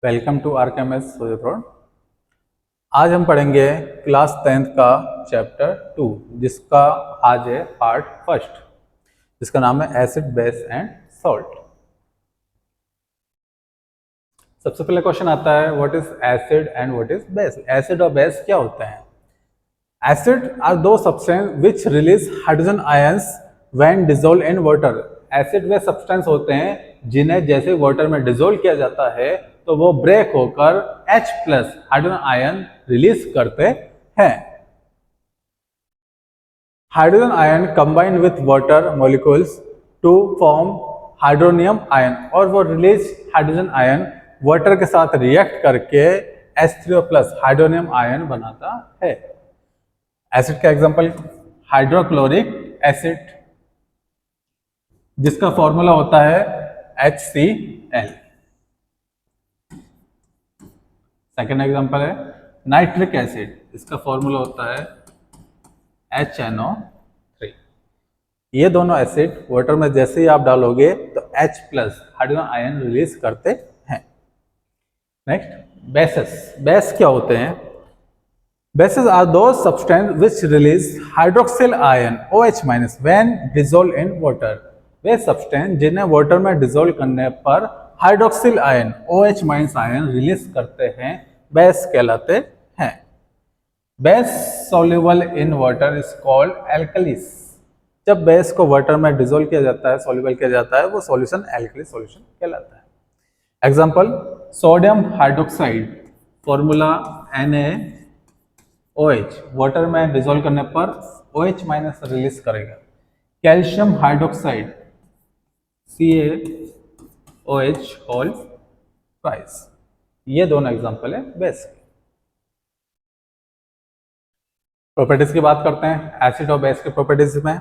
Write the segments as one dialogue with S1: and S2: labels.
S1: Welcome to our केम एस सोजोथ्रोन। आज हम पढ़ेंगे क्लास 10th का चैप्टर 2 जिसका आज है पार्ट फर्स्ट, जिसका नाम है एसिड बेस एंड सॉल्ट। सबसे पहले क्वेश्चन आता है what is acid and what is base. Acid और बेस क्या होते हैं? एसिड आर दो substance which release hydrogen ions when dissolve in water. Acid way substance होते हैं जिन्हें जैसे वाटर में डिसॉल्व किया जाता है तो वो ब्रेक होकर H plus hydrogen ion release करते हैं। Hydrogen ion combine with water molecules to form hydronium ion, और वो रिलीज हाइड्रोजन आयन वाटर के साथ रिएक्ट करके H3O प्लस हाइड्रोनियम आयन बनाता है। एसिड का एग्जांपल हाइड्रोक्लोरिक एसिड, जिसका फॉर्मूला होता है HCl। सेकेंड एग्जांपल है नाइट्रिक एसिड, इसका फॉर्मूला होता है HNO3। ये दोनों एसिड वाटर में जैसे ही आप डालोगे तो H plus hydrogen ion release करते हैं। Next bases. बेस क्या होते हैं? Bases are those substances which release hydroxyl ion OH minus when dissolved in water। वे सब्सटेंस जिन्हें वाटर में डिसॉल्व करने पर hydroxyl ion OH minus ion release करते हैं, बेस कहलाते हैं। Base soluble in water is called alkalis. जब बेस को वाटर में डिसॉल्व किया जाता है, सॉल्युबल किया जाता है, वो सॉल्यूशन एल्कली सॉल्यूशन कहलाता है। Example sodium hydroxide, formula NaOH, water में डिसॉल्व करने पर OH माइनस रिलीज करेगा। Calcium hydroxide CaOH whole twice. ये दोनों एग्जांपल है बेस के। प्रॉपर्टीज की बात करते हैं एसिड और बेस के प्रॉपर्टीज में।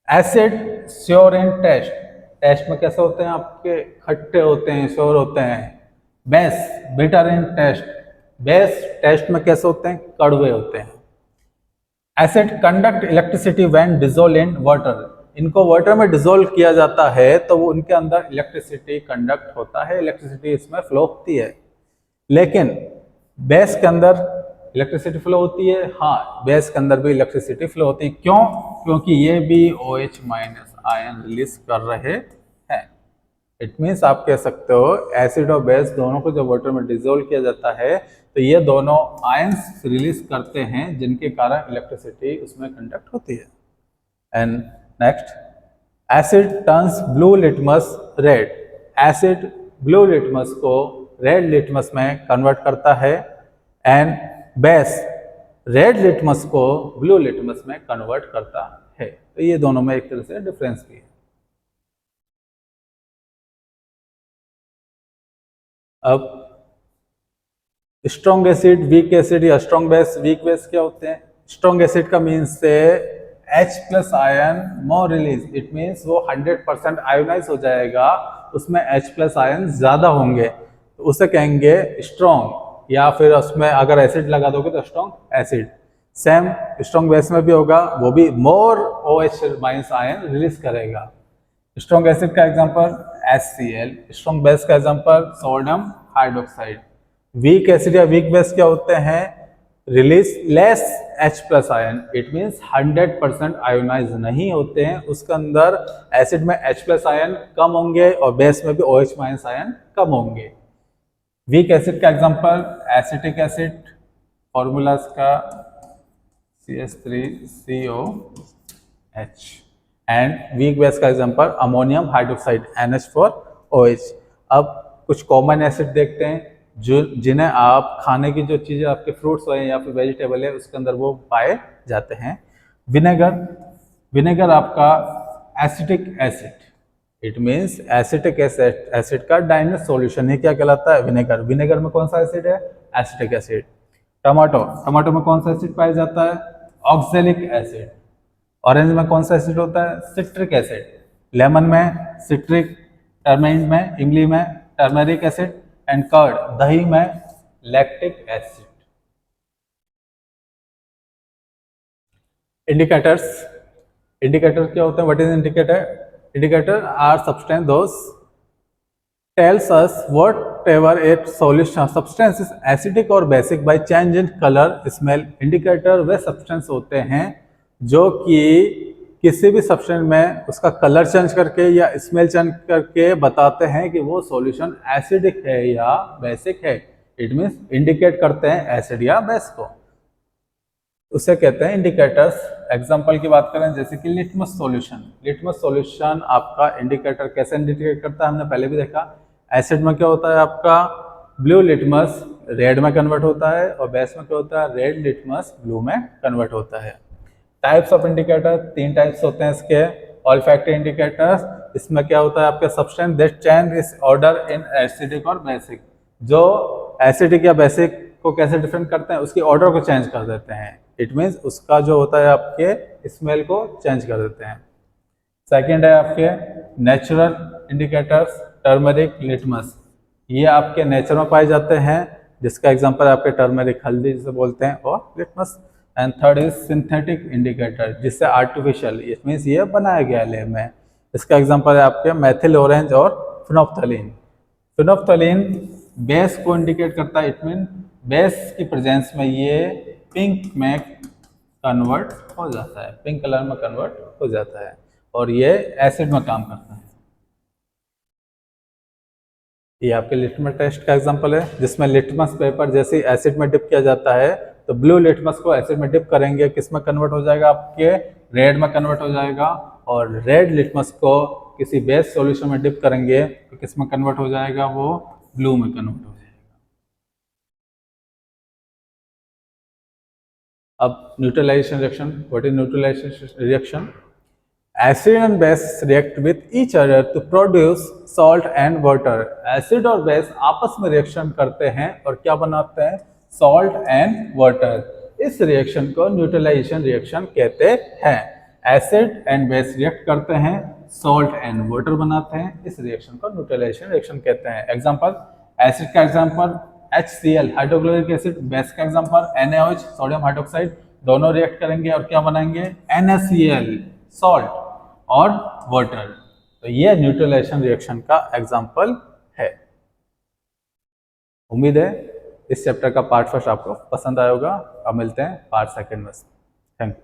S1: Acid sure in test, test में कैसे होते हैं? आपके खट्टे होते हैं, श्योर होते हैं। Base bitter in taste, base taste में कैसे होते हैं? कड़वे होते हैं। Acid conduct electricity when dissolve in water, इनको वाटर में डिसॉल्व किया जाता है तो वो उनके अंदर इलेक्ट्रिसिटी कंडक्ट होता है, इलेक्ट्रिसिटी इसमें फ्लो होती है। लेकिन बेस के अंदर इलेक्ट्रिसिटी फ्लो होती है? हाँ, बेस के अंदर भी इलेक्ट्रिसिटी फ्लो होती है। क्यों? क्योंकि ये भी OH माइनस आयन रिलीज कर रहे हैं। इट मीन्स आप कह सकते हो एसिड और बेस दोनों को जब वाटर में डिसॉल्व किया जाता है तो ये दोनों आयंस रिलीज करते हैं जिनके कारण इलेक्ट्रिसिटी उसमें कंडक्ट होती है। And next asset turns blue litmus red. Acid blue litmus को रेड लिटमस में कन्वर्ट करता है एंड बेस रेड लिटमस को ब्लू लिटमस में कन्वर्ट करता है। तो ये दोनों में एक तरह से डिफरेंस भी है। अब स्ट्रॉन्ग एसिड, वीक एसिड या स्ट्रॉन्ग बेस, वीक बेस क्या होते हैं? स्ट्रॉन्ग एसिड का मीन्स से H plus ion more release, it means वो 100% आयोनाइज हो जाएगा, उसमें H प्लस आयन ज्यादा होंगे, तो उसे कहेंगे स्ट्रॉन्ग। या फिर उसमें अगर एसिड लगा दोगे तो strong acid. Same strong base में भी होगा, वो भी more OH minus ion release करेगा। स्ट्रॉन्ग एसिड का एग्जांपल HCl, स्ट्रॉन्ग बेस का example sodium hydroxide. Weak acid या वीक बेस क्या होते हैं? Release less H plus ion, it means 100% ionise नहीं होते हैं, उसके अंदर एसिड में H प्लस आयन कम होंगे और बेस में भी OH माइनस आयन कम होंगे। वीक एसिड का एग्जांपल एसिटिक एसिड, फॉर्मूला का CH3COH। एंड वीक बेस का एग्जांपल अमोनियम हाइड्रोक्साइड NH4OH। अब कुछ कॉमन एसिड देखते हैं जो जिन्हें आप खाने की जो चीज़ें आपके फ्रूट्स है या फिर वेजिटेबल है उसके अंदर वो पाए जाते हैं। विनेगर, विनेगर आपका acetic acid, it means acetic acid का डाइल्यूट सॉल्यूशन है, क्या कहलाता है? विनेगर। विनेगर में कौन सा एसिड है? Acetic acid. टमाटो, टमाटो में कौन सा एसिड पाया जाता है? Oxalic acid. ऑरेंज में कौन सा एसिड होता है? Citric acid. लेमन में सिट्रिक, टर्मेरिक में, इमली में टर्मेरिक एसिड, एंड कर्ड दही में लैक्टिक एसिड। इंडिकेटर्स, इंडिकेटर क्या होते हैं? What is indicator? Indicator are substance those tells us what whatever a solution substance is acidic और basic by change in color, smell, indicator way substance होते हैं जो कि किसी भी सब्सटेंस में उसका कलर चेंज करके या स्मेल चेंज करके बताते हैं कि वो सॉल्यूशन एसिडिक है या बेसिक है। इट मीन्स इंडिकेट करते हैं एसिड या बेस को, उसे कहते हैं इंडिकेटर्स। एग्जांपल की बात करें जैसे कि लिटमस सॉल्यूशन। लिटमस सॉल्यूशन आपका इंडिकेटर कैसे इंडिकेट करता है हमने पहले भी देखा। एसिड में क्या होता है आपका ब्लू लिटमस रेड में कन्वर्ट होता है और बेस में क्या होता है रेड लिटमस ब्लू में कन्वर्ट होता है। टाइप्स ऑफ इंडिकेटर 3 टाइप्स होते हैं इसके। ऑल्फैक्टरी इंडिकेटर्स, इसमें क्या होता है आपके substance that change it's order in acidic और बेसिक, जो एसिडिक या बेसिक को कैसे डिफरेंट करते हैं उसकी ऑर्डर को चेंज कर देते हैं। इट मीन्स उसका जो होता है आपके स्मेल को चेंज कर देते हैं। सेकंड है आपके नेचुरल इंडिकेटर्स, टर्मरिक, लिटमस, ये आपके नेचर में पाए जाते हैं, जिसका एग्जांपल आपके टर्मरिक हल्दी जिसे बोलते हैं और litmus. And third is synthetic indicator, जिससे आर्टिफिशियल, इट मीन्स ये बनाया गया लैब में। इसका एग्जांपल है आपके मेथिल ऑरेंज और फिनोफ्थलीन। फिनोफ्थलीन बेस को इंडिकेट करता है, इट मीन बेस की प्रेजेंस में ये पिंक में कन्वर्ट हो जाता है, पिंक कलर में कन्वर्ट हो जाता है और ये एसिड में काम करता है। ये आपके लिटमस टेस्ट का एग्जांपल है, जिसमें लिटमस पेपर जैसे एसिड में डिप किया जाता है तो ब्लू लिटमस को एसिड में डिप करेंगे, किस में कन्वर्ट हो जाएगा आपके रेड में कन्वर्ट हो जाएगा, और रेड लिटमस को किसी बेस सॉल्यूशन में डिप करेंगे तो किस में कन्वर्ट हो जाएगा वो ब्लू में कन्वर्ट हो जाएगा। अब neutralisation reaction, what is neutralisation reaction? Acid and base react with each other to produce salt and water. Acid और बेस आपस में रिएक्शन करते हैं और क्या बनाते हैं? Salt and water. इस रिएक्शन को न्यूट्रलाइजेशन रिएक्शन कहते हैं। एसिड एंड बेस रिएक्ट करते हैं, सॉल्ट एंड वाटर बनाते हैं, इस रिएक्शन को न्यूट्रलाइजेशन रिएक्शन कहते हैं। एग्जांपल, एसिड का example HCl hydrochloric acid, base का एग्जांपल NaOH सोडियम हाइड्रोक्साइड, दोनों रिएक्ट करेंगे और क्या बनाएंगे? NaCl सॉल्ट और वाटर। तो ये न्यूट्रलाइजेशन रिएक्शन का एग्जांपल है। उम्मीद है इस चैप्टर का पार्ट फर्स्ट आपको पसंद आया होगा। अब मिलते हैं पार्ट सेकंड में। Thank you.